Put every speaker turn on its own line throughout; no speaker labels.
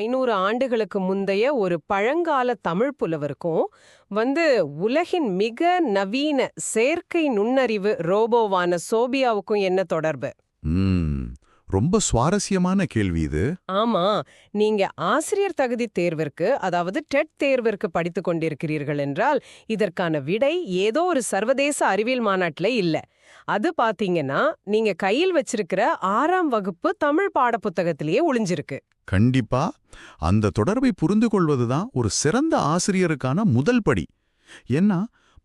1500 ஆண்டுகளுக்கு முந்தைய ஒரு பழங்கால தமிழ் புலவருக்கும் உலகின் மிக நவீன செயற்கை நுண்ணறிவு ரோபோவான சோபியாவுக்கும் என்ன தொடர்பு?
ம் ரொம்ப சுவாரஸ்யமான கேள்வி இது.
ஆமா, நீங்க ஆசிரியர் தகுதி தேர்விற்கு, அதாவது டெட் தேர்விற்கு படித்துக் கொண்டிருக்கிறீர்கள் என்றால் இதற்கான விடை ஏதோ ஒரு சர்வதேச அறிவியல் மாநாட்டில் இல்ல. அது பாத்தீங்கன்னா நீங்க கையில் வச்சிருக்கிற 6ஆம் வகுப்பு தமிழ் பாடப்புத்தகத்திலேயே ஒளிஞ்சிருக்கு.
கண்டிப்பா அந்த தொடர்பை புரிந்து கொள்வதுதான் ஒரு சிறந்த ஆசிரியருக்கான முதல் படி. ஏன்னா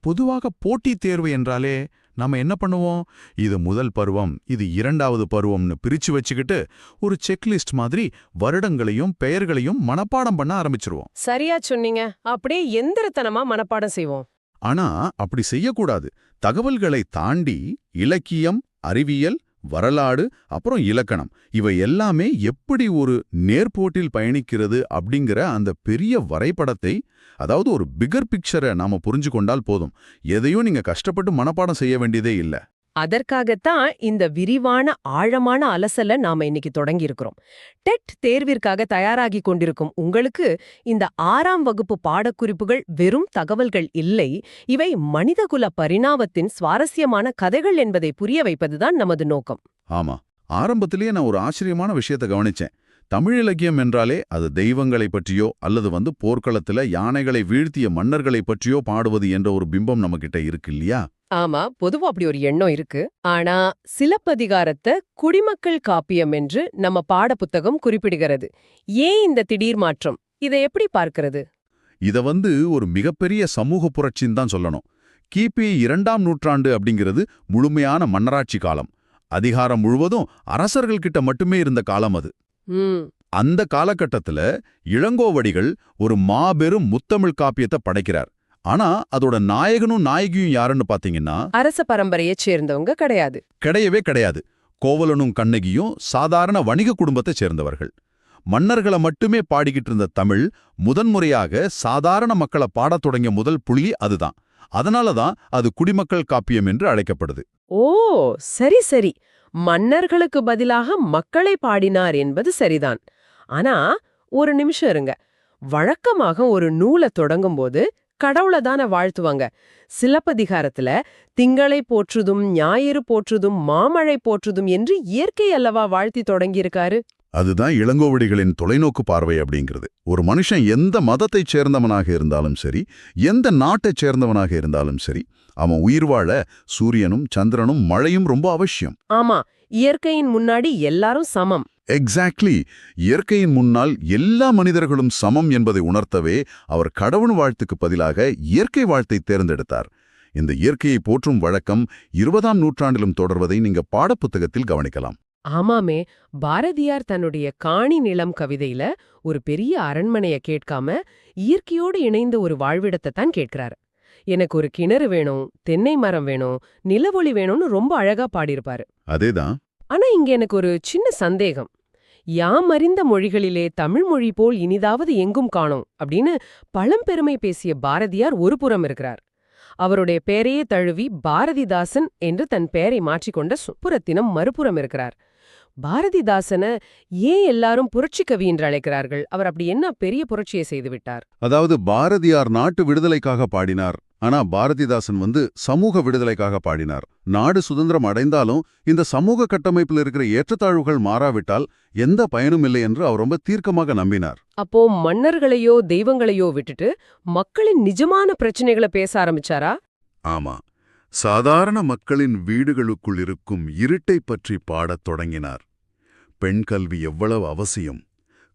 பொதுவாக போட்டித் தேர்வு என்றாலே நாம என்ன பண்ணுவோம், இது முதல் பருவம், இது 2வது பருவம்னு பிரிச்சு வச்சுக்கிட்டு ஒரு செக்லிஸ்ட் மாதிரி வருடங்களையும் பெயர்களையும் மனப்பாடம் பண்ண ஆரம்பிச்சிருவோம்.
சரியா சொன்னீங்க. அப்படியே எந்திரத்தனமா மனப்பாடம் செய்வோம்.
ஆனா அப்படி செய்யக்கூடாது. தகவல்களை தாண்டி இலக்கியம், அறிவியல், வரலாறு, அப்புறம் இலக்கணம், இவை எல்லாமே எப்படி ஒரு நேர்போட்டில் பயணிக்கிறது அப்படிங்கிற அந்த பெரிய வரைபடத்தை, அதாவது ஒரு பிகர் பிக்சரை நாம புரிஞ்சு கொண்டால் போதும். எதையும் நீங்க கஷ்டப்பட்டு மனப்பாடம் செய்ய வேண்டியதே இல்ல.
அதற்காகத்தான் இந்த விரிவான ஆழமான அலசல நாம இன்னைக்கு தொடங்கி இருக்கிறோம். டெட் தேர்விற்காக தயாராகி கொண்டிருக்கும் உங்களுக்கு இந்த 6ஆம் வகுப்பு பாடக்குறிப்புகள் வெறும் தகவல்கள் இல்லை, இவை மனிதகுல பரிணாமத்தின் சுவாரஸ்யமான கதைகள் என்பதை புரிய வைப்பதுதான் நமது நோக்கம்.
ஆமா, ஆரம்பத்திலேயே நான் ஒரு ஆச்சரியமான விஷயத்தை கவனிச்சேன். தமிழ் இலக்கியம் என்றாலே அது தெய்வங்களை பற்றியோ அல்லது போர்க்களத்துல யானைகளை வீழ்த்திய மன்னர்களை பற்றியோ பாடுவது என்ற ஒரு பிம்பம் நம்மகிட்ட இருக்கு இல்லையா?
ஆமா, பொதுவா அப்படி ஒரு எண்ணம் இருக்கு. ஆனா சிலப்பதிகாரத்தை குடிமக்கள் காப்பியம் என்று நம்ம பாடப்புத்தகம் குறிப்பிடுகிறது. ஏன் இந்த திடீர் மாற்றம்? இதை எப்படி பார்க்கிறது?
இத ஒரு மிகப்பெரிய சமூக புரட்சின்னு தான் சொல்லணும். கிபி 2ஆம் நூற்றாண்டு அப்படிங்கிறது முழுமையான மன்னராட்சி காலம். அதிகாரம் முழுவதும் அரசர்கள்கிட்ட மட்டுமே இருந்த காலம் அது. அந்த காலகட்டத்துல இளங்கோவடிகள் ஒரு மாபெரும் முத்தமிழ் காப்பியத்தை படைக்கிறார். ஆனா அதோட நாயகனும் நாயகியும் யாருன்னு பாத்தீங்கன்னா
அரச பரம்பரையைச் சேர்ந்தவங்க கிடையாது.
கிடையவே கிடையாது. கோவலனும் கண்ணகியும் சாதாரண வணிக குடும்பத்தைச் சேர்ந்தவர்கள். மன்னர்களை மட்டுமே பாடிக்கிட்டு இருந்த தமிழ் முதன்முறையாக சாதாரண மக்களை பாடத் தொடங்கிய முதல் புள்ளி அதுதான். அதனாலதான் அது குடிமக்கள் காப்பியம் என்று அழைக்கப்படுது.
ஓ, சரி சரி. மன்னர்களுக்கு பதிலாக மக்களை பாடினார் என்பது சரிதான். ஆனா ஒரு நிமிஷம் இருங்க. வழக்கமாக ஒரு நூலை தொடங்கும்போது கடவுளை தானே வாழ்த்துவாங்க. சிலப்பதிகாரத்துல திங்களை போற்றுதும் ஞாயிறு போற்றுதும் மாமழை போற்றுதும் என்று இயற்கை அல்லவா வாழ்த்தி தொடங்கியிருக்காரு.
அதுதான் இளங்கோவடிகளின் தொலைநோக்கு பார்வை அப்படிங்கிறது. ஒரு மனுஷன் எந்த மதத்தைச் சேர்ந்தவனாக இருந்தாலும் சரி, எந்த நாட்டைச் சேர்ந்தவனாக இருந்தாலும் சரி, அவன் உயிர் வாழ சூரியனும் சந்திரனும் மழையும் ரொம்ப அவசியம்.
ஆமா, இயற்கையின் முன்னாடி எல்லாரும் சமம்.
எக்ஸாக்ட்லி. இயற்கையின் முன்னால் எல்லா மனிதர்களும் சமம் என்பதை உணர்த்தவே அவர் கடவுள் வாழ்த்துக்கு பதிலாக இயற்கை வாழ்த்தை தேர்ந்தெடுத்தார். இந்த இயற்கையை போற்றும் வழக்கம் 20ஆம் நூற்றாண்டிலும் தொடர்வதை நீங்க பாடப்புத்தகத்தில் கவனிக்கலாம்.
ஆமாமே, பாரதியார் தன்னுடைய காணி நிலம் கவிதையில ஒரு பெரிய அரண்மனைய கேட்காம இயற்கையோடு இணைந்த ஒரு வாழ்விடத்தை தான் கேட்கிறாரு. எனக்கு ஒரு கிணறு வேணும், தென்னை மரம் வேணும், நிலவொளி வேணும்னு ரொம்ப அழகா பாடியிருப்பாரு.
அதேதான்.
ஆனா இங்க எனக்கு ஒரு சின்ன சந்தேகம். யாம் அறிந்த மொழிகளிலே தமிழ் மொழி போல் இனிதாவது எங்கும் காணோம் அப்படின்னு பழம்பெருமை பேசிய பாரதியார் ஒரு புறம் இருக்கிறார். அவருடைய பெயரையே தழுவி பாரதிதாசன் என்று தன் பெயரை மாற்றிக்கொண்ட சுப்புரத்தினம் மறுபுறம் இருக்கிறார். பாரதிதாசனை ஏன் எல்லாரும் புரட்சி கவி என்று அழைக்கிறார்கள்? அவர் அப்படி என்ன பெரிய புரட்சியை செய்து விட்டார்?
அதாவது பாரதியார் நாட்டு விடுதலைக்காக பாடினார். ஆனா பாரதிதாசன் சமூக விடுதலைக்காக பாடினார். நாடு சுதந்திரம் அடைந்தாலும் இந்த சமூக கட்டமைப்பில் இருக்கிற ஏற்றத்தாழ்வுகள் மாறாவிட்டால் எந்த பயனும் இல்லை என்று அவர் ரொம்ப தீர்க்கமாக நம்பினார்.
அப்போ மன்னர்களையோ தெய்வங்களையோ விட்டுட்டு மக்களின் நிஜமான பிரச்சனைகளை பேச ஆரம்பிச்சாரா?
ஆமா, சாதாரண மக்களின் வீடுகளுக்குள் இருக்கும் இருட்டை பற்றி பாடத் தொடங்கினார். பெண் கல்வி எவ்வளவு அவசியம்,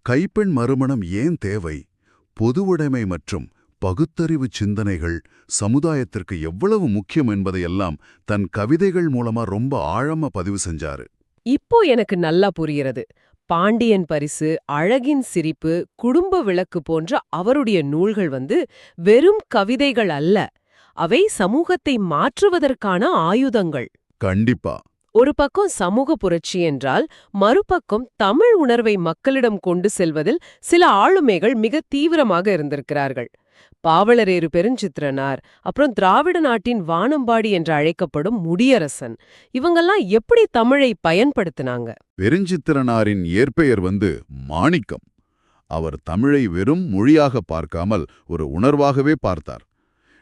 கைப்பெண் மறுமணம் ஏன் தேவை, பொதுவுடைமை மற்றும் பகுத்தறிவு சிந்தனைகள் சமுதாயத்திற்கு எவ்வளவு முக்கியம் என்பதையெல்லாம் தன் கவிதைகள் மூலமா ரொம்ப ஆழமா பதிவு செஞ்சாரு.
இப்போ எனக்கு நல்லா புரிகிறது. பாண்டியன் பரிசு, அழகின் சிரிப்பு, குடும்ப விளக்கு போன்ற அவருடைய நூல்கள் வெறும் கவிதைகள் அல்ல, அவை சமூகத்தை மாற்றுவதற்கான ஆயுதங்கள்.
கண்டிப்பா.
ஒரு பக்கம் சமூக புரட்சி என்றால் மறுபக்கம் தமிழ் உணர்வை மக்களிடம் கொண்டு செல்வதில் சில ஆளுமைகள் மிக தீவிரமாக இருந்திருக்கிறார்கள். பாவலரேறு பெருஞ்சித்திரனார், அப்புறம் திராவிட நாட்டின் வானம்பாடி என்று அழைக்கப்படும் முடியரசன், இவங்கெல்லாம் எப்படி தமிழை பயன்படுத்தினாங்க?
பெருஞ்சித்திரனாரின் இயற்பெயர் மாணிக்கம். அவர் தமிழை வெறும் மொழியாக பார்க்காமல் ஒரு உணர்வாகவே பார்த்தார்.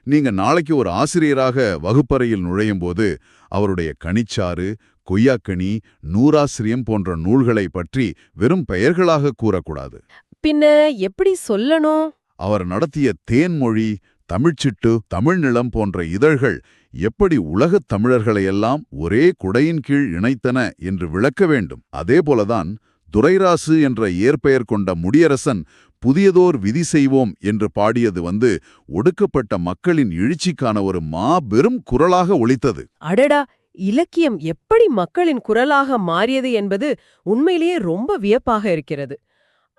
நீங்க நாளைக்கு ஒரு ஆசிரியராக வகுப்பறையில் நுழையும்போது அவருடைய கனிச்சாறு, கொய்யாக்கனி, நூறாசிரியம் போன்ற நூல்களை பற்றி வெறும் பெயர்களாக கூறக்கூடாது.
பின்ன எப்படி சொல்லணும்?
அவர் நடத்திய தேன்மொழி, தமிழ்ச்சிட்டு, தமிழ்நிலம் போன்ற இதழ்கள் எப்படி உலகத் தமிழர்களையெல்லாம் ஒரே குடையின் கீழ் இணைத்தன என்று விளக்க வேண்டும். அதேபோலதான் துரைராசு என்ற இயற்பெயர் கொண்ட முடியரசன் புதியதோர் விதி செய்வோம் என்று பாடியது ஒடுக்கப்பட்ட மக்களின் எழுச்சிக்கான ஒரு மாபெரும் குரலாக ஒலித்தது.
அடடா, இலக்கியம் எப்படி மக்களின் குரலாக மாறியது என்பது உண்மையிலேயே ரொம்ப வியப்பாக இருக்கிறது.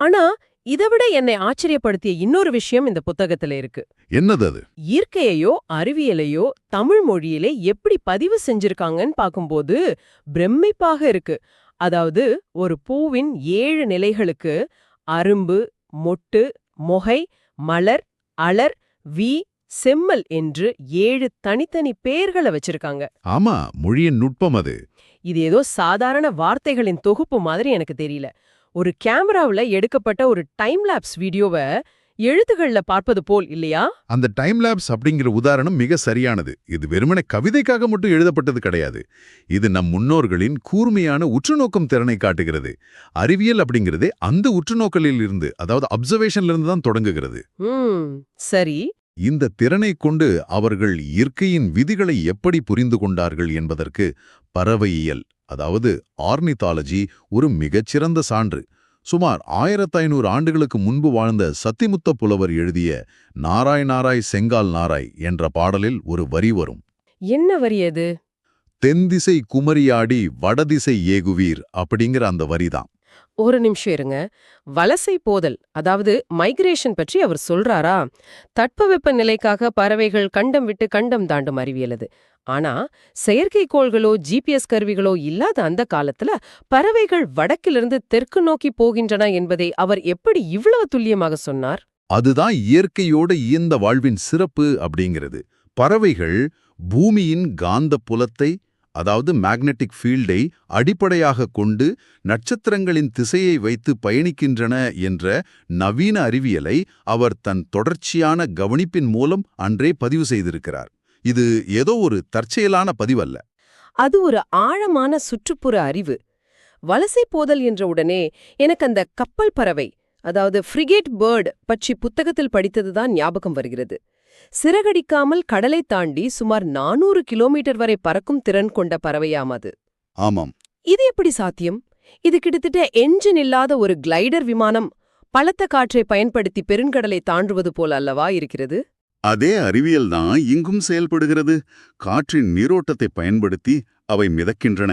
ஆனா இதைவிட என்னை ஆச்சரியப்படுத்திய இன்னொரு விஷயம் இந்த புத்தகத்துல இருக்கு.
என்னது அது?
இயற்கையையோ அறிவியலையோ தமிழ் மொழியிலே எப்படி பதிவு செஞ்சிருக்காங்கன்னு பார்க்கும்போது பிரமிப்பாக இருக்கு. அதாவது ஒரு பூவின் 7 நிலைகளுக்கு அரும்பு, மொட்டு, மொகை, மலர், அலர், வி, செம்மல் என்று 7 தனித்தனி பெயர்களை வச்சிருக்காங்க.
ஆமா, மொழியின் நுட்பம் அது.
இது ஏதோ சாதாரண வார்த்தைகளின் தொகுப்பு மாதிரி எனக்கு தெரியல. ஒரு கேமராவுல எடுக்கப்பட்ட ஒரு டைம் லாப்ஸ் வீடியோவை எழுத்துக்கள்ல பார்ப்பது போல் இல்லையா?
அந்த டைம் லேப்ஸ் அப்படிங்கிற உதாரணம் மிக சரியானது. இது வெறுமனே கவிதைக்காக மட்டும் எழுதப்பட்டது கிடையாது. இது நம் முன்னோர்களின் கூர்மையான உற்றுநோக்கும் திறனை காட்டுகிறது. அறிவியல் அப்படிங்கிறதே அந்த உற்றுநோக்கலில் இருந்து, அதாவது அப்சர்வேஷன்ல இருந்து தான் தொடங்குகிறது.
சரி.
இந்த திறனை கொண்டு அவர்கள் இயற்கையின் விதிகளை எப்படி புரிந்து கொண்டார்கள் என்பதற்கு பறவையியல், அதாவது ஆர்னித்தாலஜி ஒரு மிகச்சிறந்த சான்று. சுமார் 1500 ஆண்டுகளுக்கு முன்பு வாழ்ந்த சத்திமுத்த புலவர் எழுதிய நாராய் நாராய் செங்கால் நாராய் என்ற பாடலில் ஒரு வரி வரும்.
என்ன வரி அது?
தென்திசை குமரியாடி வடதிசை ஏகுவீர் அப்படிங்கிற அந்த வரிதான்.
ஒரு நிமிஷம் இருங்க. வலசை போதல், அதாவது மைக்ரேஷன் பற்றி அவர் சொல்றாரா? தட்பவெப்ப நிலைக்காக பறவைகள் கண்டம் விட்டு கண்டம் தாண்டும் அறிவியல் அது. ஆனா செயற்கைக்கோள்களோ ஜிபிஎஸ் கருவிகளோ இல்லாத அந்த காலத்துல பறவைகள் வடக்கிலிருந்து தெற்கு நோக்கி போகின்றன என்பதை அவர் எப்படி இவ்வளவு துல்லியமாக சொன்னார்?
அதுதான் இயற்கையோட இயந்த வாழ்வின் சிறப்பு அப்படிங்கிறது. பறவைகள் பூமியின் காந்த புலத்தை, அதாவது மேக்னெட்டிக் ஃபீல்டை அடிப்படையாக கொண்டு நட்சத்திரங்களின் திசையை வைத்து பயணிக்கின்றன என்ற நவீன அறிவியலை அவர் தன் தொடர்ச்சியான கவனிப்பின் மூலம் அன்றே பதிவு செய்திருக்கிறார். இது ஏதோ ஒரு தற்செயலான பதிவல்ல.
அது ஒரு ஆழமான சுற்றுப்புற அறிவு. வலசை போதல் என்ற உடனே எனக்கு அந்த கப்பல் பறவை, அதாவது ஃப்ரிகேட் பேர்ட் பற்றி புத்தகத்தில் படித்ததுதான் ஞாபகம் வருகிறது. சிறகடிக்காமல் கடலை தாண்டி சுமார் 400 கிலோமீட்டர் வரை பறக்கும் திறன் கொண்ட பறவையாம் அது.
ஆமாம்.
இது எப்படி சாத்தியம்? இது கிட்டத்தட்ட என்ஜின் இல்லாத ஒரு கிளைடர் விமானம் பலத்த காற்றை பயன்படுத்தி பெருங்கடலை தாண்டுவது போல அல்லவா இருக்கிறது?
அதே அறிவியல் தான் இங்கும் செயல்படுகிறது. காற்றின் நீரோட்டத்தை பயன்படுத்தி அவை மிதக்கின்றன.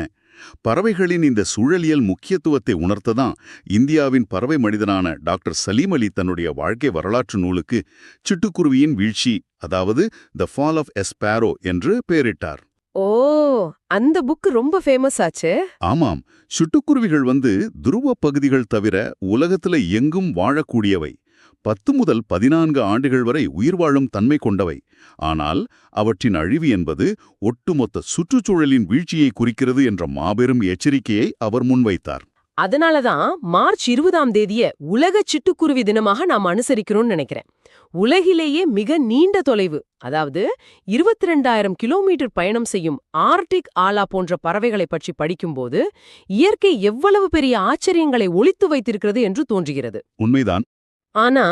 பறவைகளின் இந்த சூழலியல் முக்கியத்துவத்தை உணர்த்ததான் இந்தியாவின் பறவை மனிதனான டாக்டர் சலீம் அலி தன்னுடைய வாழ்க்கை வரலாற்று நூலுக்கு சிட்டுக்குருவியின் வீழ்ச்சி, அதாவது the fall of a sparrow என்று பெயரிட்டார்.
ஓ, அந்த புக் ரொம்ப ஃபேமஸ் ஆச்சே.
ஆமாம். சிட்டுக்குருவிகள் துருவ பகுதிகள் தவிர உலகத்துல எங்கும் வாழக்கூடியவை. 10 முதல் 14 ஆண்டுகள் வரை உயிர் வாழும் தன்மை கொண்டவை. ஆனால் அவற்றின் அழிவு என்பது ஒட்டுமொத்த சுற்றுச்சூழலின் வீழ்ச்சியை குறிக்கிறது என்ற மாபெரும் எச்சரிக்கையை அவர் முன்வைத்தார்.
அதனாலதான் மார்ச் 20ஆம் தேதிய உலக சிட்டுக்குருவி தினமாக நாம் அனுசரிக்கிறோம்னு நினைக்கிறேன். உலகிலேயே மிக நீண்ட தொலைவு, அதாவது 22,000 கிலோமீட்டர் பயணம் செய்யும் ஆர்டிக் ஆலா போன்ற பறவைகளை பற்றி படிக்கும்போது இயற்கை எவ்வளவு பெரிய ஆச்சரியங்களை ஒளித்து வைத்திருக்கிறது என்று தோன்றுகிறது.
உண்மைதான்.
ஆனா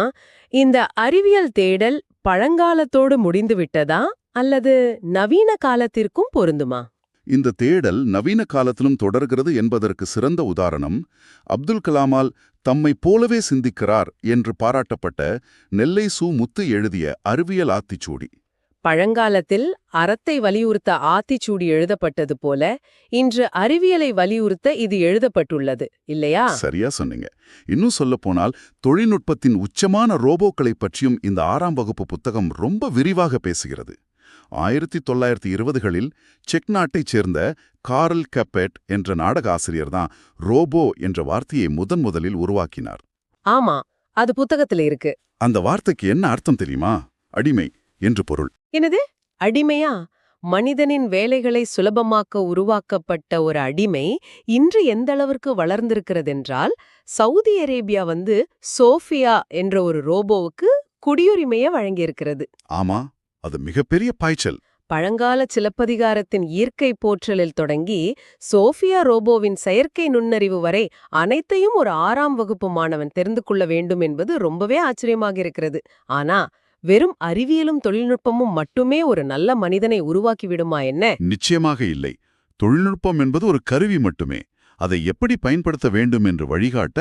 இந்த அறிவியல் தேடல் பழங்காலத்தோடு முடிந்து விட்டதா அல்லது நவீன காலத்திற்கும் பொருந்துமா?
இந்த தேடல் நவீன காலத்திலும் தொடர்கிறது என்பதற்கு சிறந்த உதாரணம் அப்துல் கலாமால் தம்மை போலவே சிந்திக்கிறார் என்று பாராட்டப்பட்ட நெல்லை சு. முத்து எழுதிய அறிவியல் ஆத்திச்சூடி.
பழங்காலத்தில் அறத்தை வலியுறுத்த ஆத்திச்சூடி எழுதப்பட்டது போல இன்று அறிவியலை வலியுறுத்த இது எழுதப்பட்டுள்ளது இல்லையா?
சரியா சொன்னீங்க. இன்னும் சொல்லப்போனால் தொழில்நுட்பத்தின் உச்சமான ரோபோக்களை பற்றியும் இந்த 6ஆம் வகுப்பு புத்தகம் ரொம்ப விரிவாக பேசுகிறது. 1920களில் செக் நாட்டைச் சேர்ந்த கார்ல் கப்பெட் என்ற நாடக ஆசிரியர் தான் ரோபோ என்ற வார்த்தையை முதலில் உருவாக்கினார்.
ஆமா, அது புத்தகத்துல இருக்கு.
அந்த வார்த்தைக்கு என்ன அர்த்தம் தெரியுமா? அடிமை என்று பொருள்.
என்னது, அடிமையா? மனிதனின் வேலைகளை சுலபமாக்க உருவாக்கப்பட்ட ஒரு அடிமை இன்று எந்த அளவிற்கு வளர்ந்திருக்கிறதென்றால், சவுதி அரேபியா சோஃபியா என்ற ஒரு ரோபோவுக்கு குடியுரிமையை வழங்கியிருக்கிறது.
ஆமா, அது மிகப்பெரிய பாய்ச்சல்.
பழங்கால சிலப்பதிகாரத்தின் இயற்கை போற்றலில் தொடங்கி சோஃபியா ரோபோவின் செயற்கை நுண்ணறிவு வரை அனைத்தையும் ஒரு 6ஆம் வகுப்பு மாணவன் தெரிந்து கொள்ள வேண்டும் என்பது ரொம்பவே ஆச்சரியமாக இருக்கிறது. ஆனா வெறும் அறிவியலும் தொழில்நுட்பமும் மட்டுமே ஒரு நல்ல மனிதனை உருவாக்கி விடுமா என்ன?
நிச்சயமாக இல்லை. தொழில்நுட்பம் என்பது ஒரு கருவி மட்டுமே. அதை எப்படி பயன்படுத்த வேண்டும் என்று வழிகாட்ட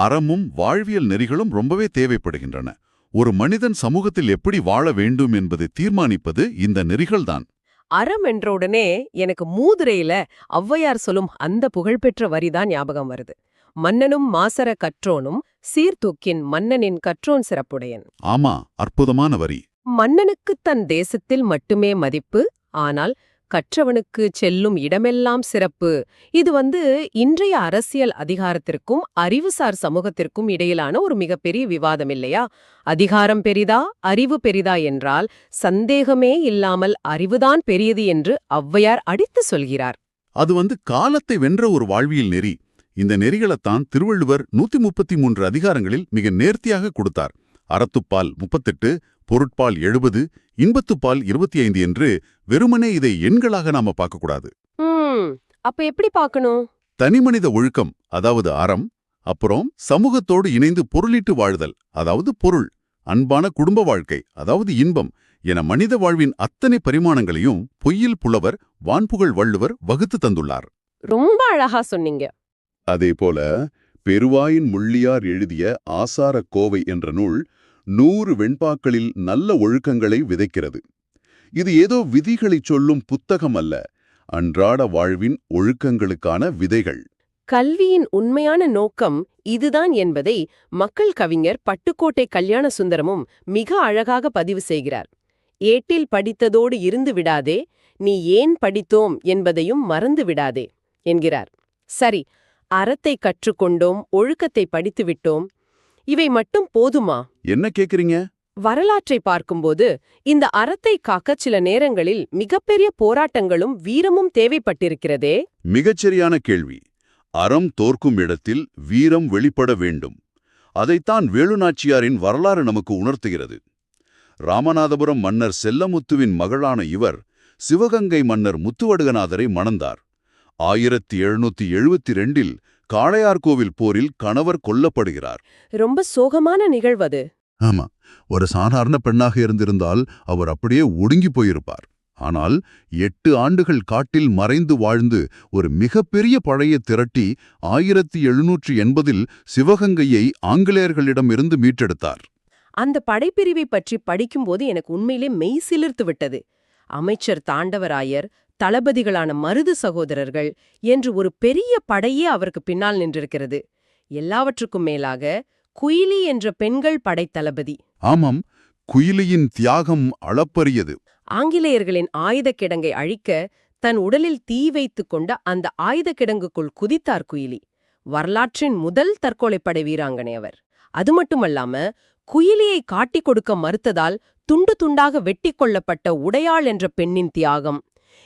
அறமும் வாழ்வியல் நெறிகளும் ரொம்பவே தேவைப்படுகின்றன. ஒரு மனிதன் சமூகத்தில் எப்படி வாழ வேண்டும் என்பதை தீர்மானிப்பது இந்த நெறிகள்தான்.
அறம் என்ற உடனே எனக்கு மூதுரையில ஔவையார் சொல்லும் அந்த புகழ்பெற்ற வரிதான் ஞாபகம் வருது. மன்னனும் மாசற கற்றோனும் சீர்தூக்கின் மன்னனின் கற்றோன் சிறப்புடையன்.
ஆமா, அற்புதமான வரி.
மன்னனுக்குத் தன் தேசத்தில் மட்டுமே மதிப்பு, ஆனால் கற்றவனுக்கு செல்லும் இடமெல்லாம் சிறப்பு. இது இன்றைய அரசியல் அதிகாரத்திற்கும் அறிவுசார் சமூகத்திற்கும் இடையிலான ஒரு மிகப்பெரிய விவாதம் இல்லையா? அதிகாரம் பெரிதா, அறிவு பெரிதா என்றால் சந்தேகமே இல்லாமல் அறிவுதான் பெரியது என்று ஔவையார் அடித்து சொல்கிறார்.
அது காலத்தை வென்ற ஒரு வாழ்வியல் நெறி. இந்த நெறிகளைத்தான் திருவள்ளுவர் 133 அதிகாரங்களில் மிக நேர்த்தியாக கொடுத்தார். அறத்துப்பால் 38, பொருட்பால் 70, இன்பத்துப்பால் 25 என்று வெறுமனே இதை எண்களாக நாம பார்க்கக்கூடாது.
அப்ப எப்படி பார்க்கணும்?
தனிமனித ஒழுக்கம், அதாவது அறம், அப்புறம் சமூகத்தோடு இணைந்து பொருளிட்டு வாழ்தல், அதாவது பொருள், அன்பான குடும்ப வாழ்க்கை, அதாவது இன்பம் என மனித வாழ்வின் அத்தனை பரிமாணங்களையும் பொய்யில் புலவர் வான்புகழ் வள்ளுவர் வகுத்து தந்துள்ளார்.
ரொம்ப அழகா சொன்னீங்க.
அதேபோல பெருவாயின் முள்ளியார் எழுதிய ஆசார கோவை என்ற நூல் 100 வெண்பாக்களில் நல்ல ஒழுக்கங்களை விதைக்கிறது. இது ஏதோ விதிகளைச் சொல்லும் புத்தகம் அல்ல, அன்றாட வாழ்வின் ஒழுக்கங்களுக்கான விதைகள்.
கல்வியின் உண்மையான நோக்கம் இதுதான் என்பதை மக்கள் கவிஞர் பட்டுக்கோட்டை கல்யாண சுந்தரமும் மிக அழகாக பதிவு செய்கிறார். ஏட்டில் படித்ததோடு இருந்து விடாதே, நீ ஏன் படித்தோம் என்பதையும் மறந்து விடாதே என்கிறார். சரி, அறத்தை கற்றுக்கொண்டோம், ஒழுக்கத்தை படித்துவிட்டோம், இவை மட்டும் போதுமா?
என்ன கேக்குறீங்க?
வரலாற்றை பார்க்கும்போது இந்த அறத்தை காக்க சில நேரங்களில் மிகப்பெரிய போராட்டங்களும் வீரமும் தேவைப்பட்டிருக்கிறதே.
மிகச்சரியான கேள்வி. அறம் தோற்கும் இடத்தில் வீரம் வெளிப்பட வேண்டும். அதைத்தான் வேலுநாச்சியாரின் வரலாறு நமக்கு உணர்த்துகிறது. ராமநாதபுரம் மன்னர் செல்லமுத்துவின் மகளான இவர் சிவகங்கை மன்னர் முத்துவடுகநாதரை மணந்தார். 1772இல் காளையார்கோவில் போரில் கணவர் கொல்லப்படுகிறார்.
ரொம்ப சோகமான நிகழ்வது.
ஆமா, ஒரு சாதாரண பெண்ணாக இருந்திருந்தால் அவர் அப்படியே ஒடுங்கி போயிருப்பார். ஆனால் 8 ஆண்டுகள் காட்டில் மறைந்து வாழ்ந்து ஒரு மிகப்பெரிய படையை திரட்டி 1780இல் சிவகங்கையை ஆங்கிலேயர்களிடமிருந்து மீட்டெடுத்தார்.
அந்த படைப்பிரிவை பற்றி படிக்கும்போது எனக்கு உண்மையிலே மெய் சிலிர்த்து விட்டது. அமைச்சர் தாண்டவராயர், தளபதிகளான மருது சகோதரர்கள் என்று ஒரு பெரிய படையே அவருக்கு பின்னால் நின்றிருக்கிறது. எல்லாவற்றுக்கும் மேலாக குயிலி என்ற பெண்கள் படைத்தளபதி.
ஆமாம், குயிலியின் தியாகம் அளப்பரியது.
ஆங்கிலேயர்களின் ஆயுதக் கிடங்கை அழிக்க தன் உடலில் தீ வைத்துக் கொண்ட அந்த ஆயுதக் கிடங்குக்குள் குதித்தார் குயிலி. வரலாற்றின் முதல் தற்கொலைப்படை வீராங்கனை அவர். அது மட்டுமல்லாம குயிலியை காட்டிக் கொடுக்க மறுத்ததால் துண்டு துண்டாக வெட்டி கொள்ளப்பட்ட உடையாள் என்ற பெண்ணின் தியாகம்,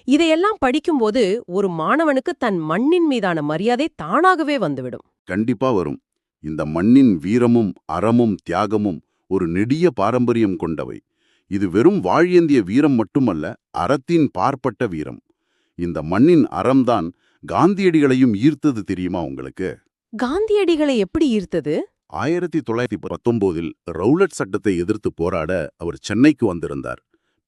இதையெல்லாம் படிக்கும்போது ஒரு மாணவனுக்கு தன் மண்ணின் மீதான மரியாதை தானாகவே வந்துவிடும்.
கண்டிப்பா வரும். இந்த மண்ணின் வீரமும் அறமும் தியாகமும் ஒரு நெடிய பாரம்பரியம் கொண்டவை. இது வெறும் வாழியந்திய வீரம் மட்டுமல்ல, அறத்தின் பார்ப்பட்ட வீரம். இந்த மண்ணின் அறம்தான் காந்தியடிகளையும் ஈர்த்தது தெரியுமா உங்களுக்கு?
காந்தியடிகளை எப்படி ஈர்த்தது?
1919இல் ரவுலட் சட்டத்தை எதிர்த்து போராட அவர் சென்னைக்கு வந்திருந்தார்.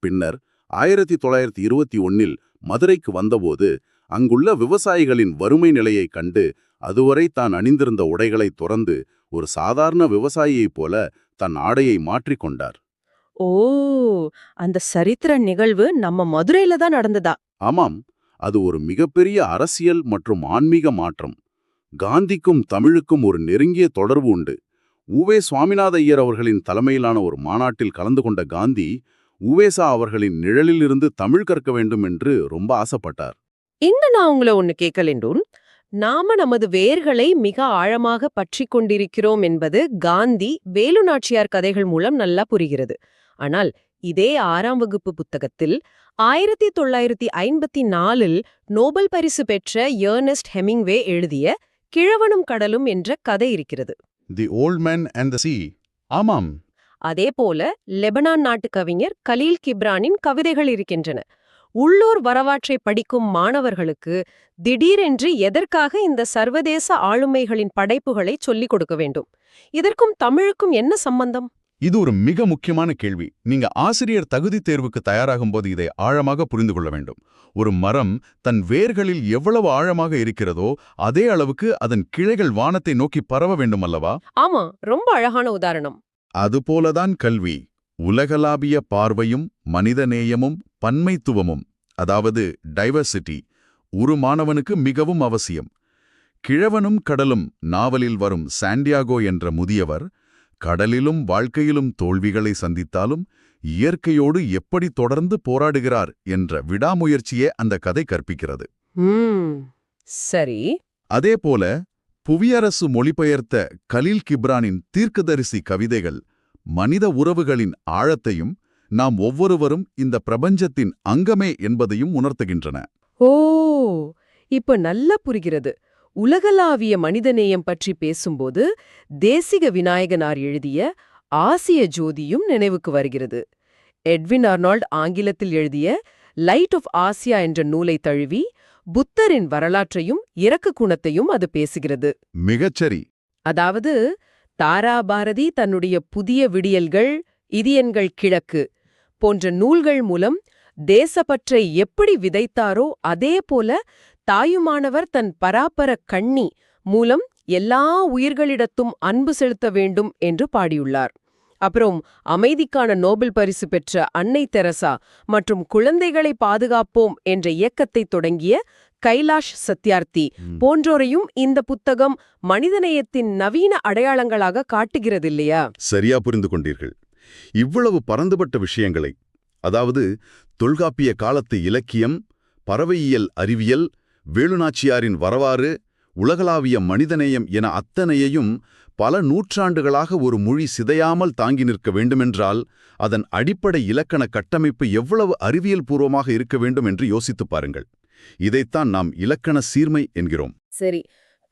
பின்னர் 1921இல் மதுரைக்கு வந்தபோது அங்குள்ள விவசாயிகளின் வறுமை நிலையைக் கண்டு அதுவரை தான் அணிந்திருந்த உடைகளை துறந்து ஒரு சாதாரண விவசாயியைப் போல தன் ஆடையை மாற்றிக்கொண்டார்.
ஓ, அந்த சரித்திர நிகழ்வு நம்ம மதுரையில தான் நடந்ததா?
ஆமாம், அது ஒரு மிகப்பெரிய அரசியல் மற்றும் ஆன்மீக மாற்றம். காந்திக்கும் தமிழுக்கும் ஒரு நெருங்கிய தொடர்பு உண்டு. உவே சுவாமிநாத ஐயர் அவர்களின் தலைமையிலான ஒரு மாநாட்டில் கலந்து கொண்ட காந்தி உவேசா அவர்களின் நிழலிலிருந்து தமிழ் கற்க வேண்டும் என்று ரொம்ப ஆசைப்பட்டார்.
நான் உங்களை ஒன்னு கேட்கலேண்டூன். நாம நமது வேர்களை மிக ஆழமாக பற்றிக் கொண்டிருக்கிறோம் என்பது காந்தி, வேலுநாச்சியார் கதைகள் மூலம் நல்லா புரிகிறது. ஆனால் இதே 6ஆம் வகுப்பு புத்தகத்தில் 1954இல் நோபல் பரிசு பெற்ற எர்னஸ்ட் ஹெமிங்வே எழுதிய கிழவனும் கடலும் என்ற கதை இருக்கிறது.
தி ஓல்ட் மேன் அண்ட் தி சீ. ஆமாம்.
அதேபோல லெபனான் நாட்டு கவிஞர் கலீல் கிப்ரானின் கவிதைகள் இருக்கின்றன. உள்ளூர் வரலாற்றை படிக்கும் மாணவர்களுக்கு திடீரென்று எதற்காக இந்த சர்வதேச ஆளுமைகளின் படைப்புகளை சொல்லிக் கொடுக்க வேண்டும்? இதற்கும் தமிழுக்கும் என்ன சம்பந்தம்?
இது ஒரு மிக முக்கியமான கேள்வி. நீங்க ஆசிரியர் தகுதி தேர்வுக்கு தயாராகும்போது இதை ஆழமாக புரிந்து கொள்ள வேண்டும். ஒரு மரம் தன் வேர்களில் எவ்வளவு ஆழமாக இருக்கிறதோ அதே அளவுக்கு அதன் கிளைகள் வானத்தை நோக்கி பரவ வேண்டும் அல்லவா?
ஆமா, ரொம்ப அழகான உதாரணம்.
அதுபோலதான் கல்வி. உலகளாவிய பார்வையும் மனிதநேயமும் பன்மைத்துவமும், அதாவது டைவர்சிட்டி, ஒரு மாணவனுக்கு மிகவும் அவசியம். கிழவனும் கடலும் நாவலில் வரும் சாண்டியாகோ என்ற முதியவர் கடலிலும் வாழ்க்கையிலும் தோல்விகளை சந்தித்தாலும் இயற்கையோடு எப்படி தொடர்ந்து போராடுகிறார் என்ற விடாமுயற்சியே அந்த கதை கற்பிக்கிறது.
சரி.
அதேபோல புவியரசு மொழிபெயர்த்த கலீல் கிப்ரானின் தீர்க்கதரிசி கவிதைகள் மனித உறவுகளின் ஆழத்தையும் நாம் ஒவ்வொருவரும் இந்த பிரபஞ்சத்தின் அங்கமே என்பதையும் உணர்த்துகின்றன.
ஓ, இப்ப நல்லா புரிகிறது. உலகளாவிய மனிதநேயம் பற்றி பேசும்போது தேசிக விநாயகனார் எழுதிய ஆசிய ஜோதியும் நினைவுக்கு வருகிறது. எட்வின் ஆர்னால்ட் ஆங்கிலத்தில் எழுதிய லைட் ஆஃப் ஆசியா என்ற நூலை தழுவி புத்தரின் வரலாற்றையும் இரக்க குணத்தையும் அது பேசுகிறது.
மிகச்சரி.
அதாவது தாராபாரதி தன்னுடைய புதிய விடியல்கள், இதயங்கள் கிழக்கு போன்ற நூல்கள் மூலம் தேசப்பற்றை எப்படி விதைத்தாரோ அதேபோல தாயுமானவர் தன் பராபர கண்ணி மூலம் எல்லா உயிர்களிடத்தும் அன்பு செலுத்த வேண்டும் என்று பாடியுள்ளார். அப்புறம் அமைதிக்கான நோபல் பரிசு பெற்ற அன்னை தெரசா மற்றும் குழந்தைகளை பாதுகாப்போம் என்ற இயக்கத்தை தொடங்கிய கைலாஷ் சத்யார்த்தி போன்றோரையும் இந்த புத்தகம் மனிதநேயத்தின் நவீன அடையாளங்களாக காட்டுகிறது இல்லையா?
சரியா புரிந்து கொண்டீர்கள். இவ்வளவு பரந்துபட்ட விஷயங்களை, அதாவது தொல்காப்பிய காலத்து இலக்கியம், பறவையியல் அறிவியல், வேலுநாச்சியாரின் வரலாறு, உலகளாவிய மனிதநேயம் என அத்தனையையும் பல நூற்றாண்டுகளாக ஒரு மொழி சிதையாமல் தாங்கி நிற்க வேண்டுமென்றால் அதன் அடிப்படை இலக்கண கட்டமைப்பு எவ்வளவு அறிவியல் பூர்வமாக இருக்க வேண்டும் என்று யோசித்துப் பாருங்கள். இதைத்தான் நாம் இலக்கண சீர்மை என்கிறோம்.
சரி,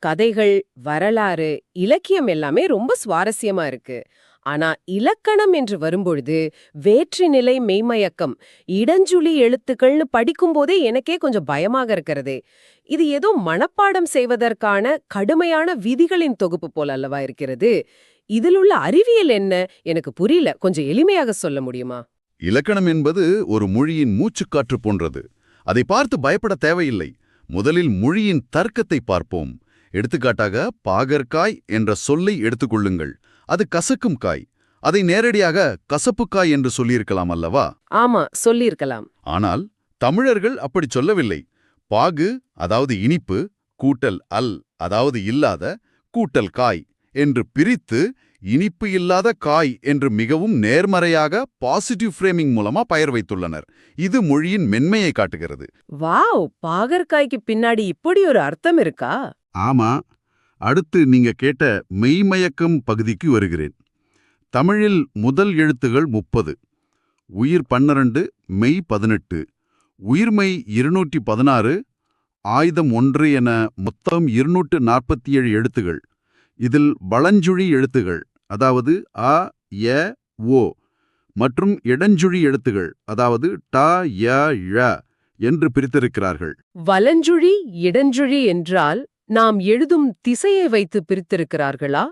கதைகள், வரலாறு, இலக்கியம் எல்லாமே ரொம்ப சுவாரஸ்யமா இருக்கு. ஆனா இலக்கணம் என்று வரும்பொழுது வேற்றுநிலை மெய்மயக்கம், இடஞ்சுழி எழுத்துக்கள்னு படிக்கும்போதே எனக்கே கொஞ்சம் பயமாக இருக்கிறதே. இது ஏதோ மனப்பாடம் செய்வதற்கான கடுமையான விதிகளின் தொகுப்பு போல அல்லவா இருக்கிறது? இதில் உள்ள அறிவியல் என்ன? எனக்கு புரியல. கொஞ்சம் எளிமையாக சொல்ல முடியுமா?
இலக்கணம் என்பது ஒரு மொழியின் மூச்சுக்காற்று போன்றது. அதை பார்த்து பயப்பட தேவையில்லை. முதலில் மொழியின் தர்க்கத்தை பார்ப்போம். எடுத்துக்காட்டாக பாகற்காய் என்ற சொல்லை எடுத்துக்கொள்ளுங்கள். அது கசக்கும் காய். அதை நேரடியாக கசப்புக்காய் என்று சொல்லியிருக்கலாம் அல்லவா?
ஆமா, சொல்லியிருக்கலாம்.
ஆனால் தமிழர்கள் அப்படி சொல்லவில்லை. பாகு அதாவது இனிப்பு, கூட்டல் அல் அதாவது இல்லாத, கூட்டல் காய் என்று பிரித்து இனிப்பு இல்லாத காய் என்று மிகவும் நேர்மறையாக பாசிட்டிவ் ஃப்ரேமிங் மூலமா பெயர் வைத்துள்ளனர். இது மொழியின் மென்மையை காட்டுகிறது.
வாவ், பாகற்காய்க்கு பின்னாடி இப்படி ஒரு அர்த்தம் இருக்கா?
ஆமா. அடுத்து நீங்க கேட்ட மெய்மயக்கம் பகுதிக்கு வருகிறேன். தமிழில் முதல் எழுத்துகள் 30, உயிர் 12, மெய் 18, உயிர்மெய் 216, ஆயுதம் 1 என மொத்தம் 247 எழுத்துகள். இதில் வலஞ்சுழி எழுத்துகள், அதாவது அ, ய, ஓ மற்றும் இடஞ்சுழி எழுத்துகள், அதாவது ட, ய, ழ என்று பிரித்திருக்கிறார்கள்.
வலஞ்சுழி, இடஞ்சுழி என்றால் நாம் எழுதும் திசையை வைத்து பிரித்திருக்கிறார்களா?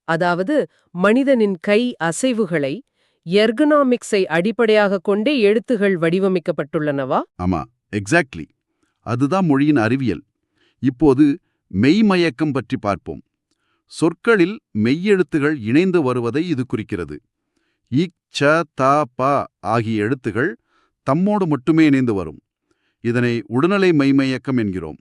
அதாவது மனிதனின் கை அசைவுகளை, எர்கனாமிக்ஸை அடிப்படையாக கொண்டே எழுத்துகள் வடிவமைக்கப்பட்டுள்ளனவா?
ஆமா, எக்ஸாக்ட்லி. அதுதான் மொழியின் அறிவியல். இப்போது மெய்மயக்கம் பற்றி பார்ப்போம். சொற்களில் மெய்யெழுத்துகள் இணைந்து வருவதை இது குறிக்கிறது. இக், ச, த, ப ஆகிய எழுத்துகள் தம்மோடு மட்டுமே இணைந்து வரும். இதனை உடல்நிலை மெய்மயக்கம் என்கிறோம்.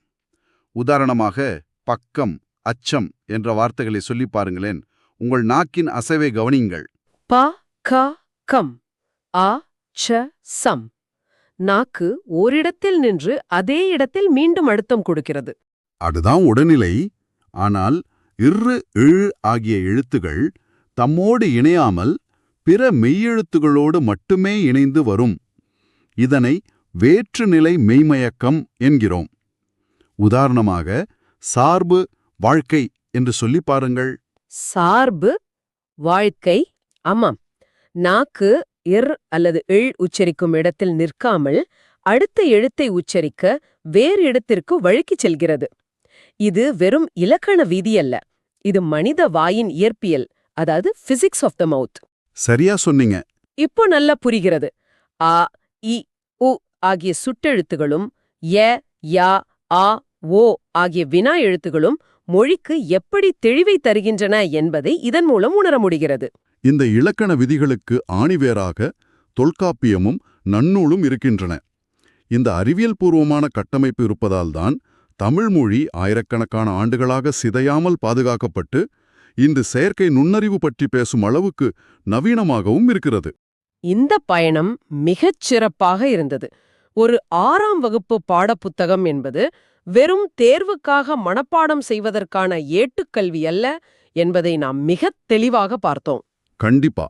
உதாரணமாக பக்கம், அச்சம் என்ற வார்த்தைகளை சொல்லி பாருங்களேன். உங்கள் நாக்கின் அசைவை கவனியுங்கள்.
ப, க, கம், அ, ச, சம். நாக்கு ஓரிடத்தில் நின்று அதே இடத்தில் மீண்டும் அழுத்தம் கொடுக்கிறது.
அதுதான் உடல்நிலை. ஆனால் இரு, இழ் ஆகிய எழுத்துகள் தம்மோடு இணையாமல் பிற மெய்யெழுத்துகளோடு மட்டுமே இணைந்து வரும். இதனை வேற்றுநிலை மெய்மயக்கம் என்கிறோம். உதாரணமாக சார்பு வாழ்க்கை என்று சொல்லி பாருங்கள்.
சார்பு வாழ்க்கை. ஆமாம், நாக்கு இர் அல்லது இழ் உச்சரிக்கும் இடத்தில் நிற்காமல் அடுத்த எழுத்தை உச்சரிக்க வேறு இடத்திற்கு வழுக்கிச் செல்கிறது. இது வெறும் இலக்கண விதியல்ல, இது மனித வாயின் இயற்பியல், அதாவது பிசிக்ஸ் ஆஃப் த மவுத்.
சரியா சொன்னீங்க.
இப்போ நல்லா புரிகிறது. ஆ, இ, உ ஆகிய சுட்டெழுத்துகளும் ய, யா, ஆ, ஓ ஆகிய வினா எழுத்துகளும் மொழிக்கு எப்படி தெளிவை தருகின்றன என்பதை இதன் மூலம் உணர முடிகிறது.
இந்த இலக்கண விதிகளுக்கு ஆணிவேராக தொல்காப்பியமும் நன்னூலும் இருக்கின்றன. இந்த அறிவியல் பூர்வமான கட்டமைப்பு இருப்பதால்தான் தமிழ் மொழி ஆயிரக்கணக்கான ஆண்டுகளாக சிதையாமல் பாதுகாக்கப்பட்டு இன்று செயற்கை நுண்ணறிவு பற்றி பேசும் அளவுக்கு நவீனமாகவும் இருக்கிறது.
இந்த பயணம் மிகச் சிறப்பாக இருந்தது. ஒரு 6ஆம் வகுப்பு பாடப்புத்தகம் என்பது வெறும் தேர்வுக்காக மனப்பாடம் செய்வதற்கான ஏட்டுக்கல்வி அல்ல என்பதை நாம் மிகத் தெளிவாக பார்த்தோம்.
கண்டிப்பா.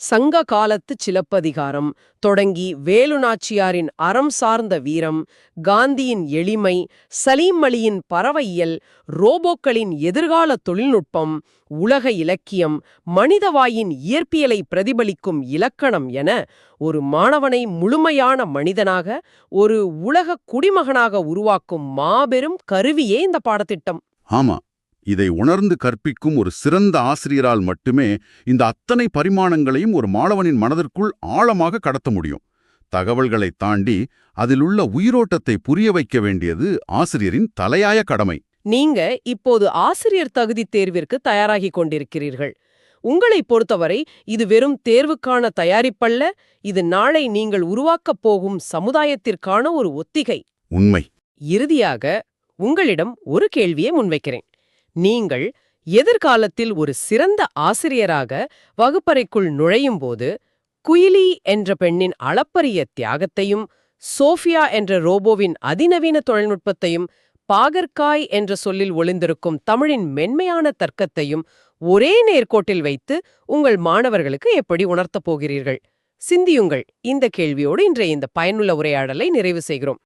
சங்க காலத்து சிலப்பதிகாரம் தொடங்கி வேலுநாச்சியாரின் அறம் சார்ந்த வீரம், காந்தியின் எளிமை, சலீம் அலியின் பறவையியல், ரோபோக்களின் எதிர்கால தொழில்நுட்பம், உலக இலக்கியம், மனிதவாயின் இயற்பியலை பிரதிபலிக்கும் இலக்கணம் என ஒரு மாணவனை முழுமையான மனிதனாக, ஒரு உலக குடிமகனாக உருவாக்கும் மாபெரும் கருவியே இந்த பாடத்திட்டம்.
ஆமா, இதை உணர்ந்து கற்பிக்கும் ஒரு சிறந்த ஆசிரியரால் மட்டுமே இந்த அத்தனை பரிமாணங்களையும் ஒரு மாணவனின் மனதிற்குள் ஆழமாக கடத்த முடியும். தகவல்களை தாண்டி அதிலுள்ள உயிரோட்டத்தை புரிய வைக்க வேண்டியது ஆசிரியரின் தலையாய கடமை.
நீங்க இப்போது ஆசிரியர் தகுதி தேர்விற்கு தயாராகிக் கொண்டிருக்கிறீர்கள். உங்களை பொறுத்தவரை இது வெறும் தேர்வுக்கான தயாரிப்பல்ல, இது நாளை நீங்கள் உருவாக்கப் போகும் சமுதாயத்திற்கான ஒரு ஒத்திகை.
உண்மை.
இறுதியாக உங்களிடம் ஒரு கேள்வியை முன்வைக்கிறேன். நீங்கள் எதிர்காலத்தில் ஒரு சிறந்த ஆசிரியராக வகுப்பறைக்குள் நுழையும்போது குயிலி என்ற பெண்ணின் அளப்பரிய தியாகத்தையும், சோஃபியா என்ற ரோபோவின் அதிநவீன தொழில்நுட்பத்தையும், பாகற்காய் என்ற சொல்லில் ஒளிந்திருக்கும் தமிழின் மென்மையான தர்க்கத்தையும் ஒரே நேர்கோட்டில் வைத்து உங்கள் மாணவர்களுக்கு எப்படி உணர்த்தப் போகிறீர்கள்? சிந்தியுங்கள். இந்த கேள்வியோடு இன்றைய இந்த பயனுள்ள உரையாடலை நிறைவு செய்கிறோம்.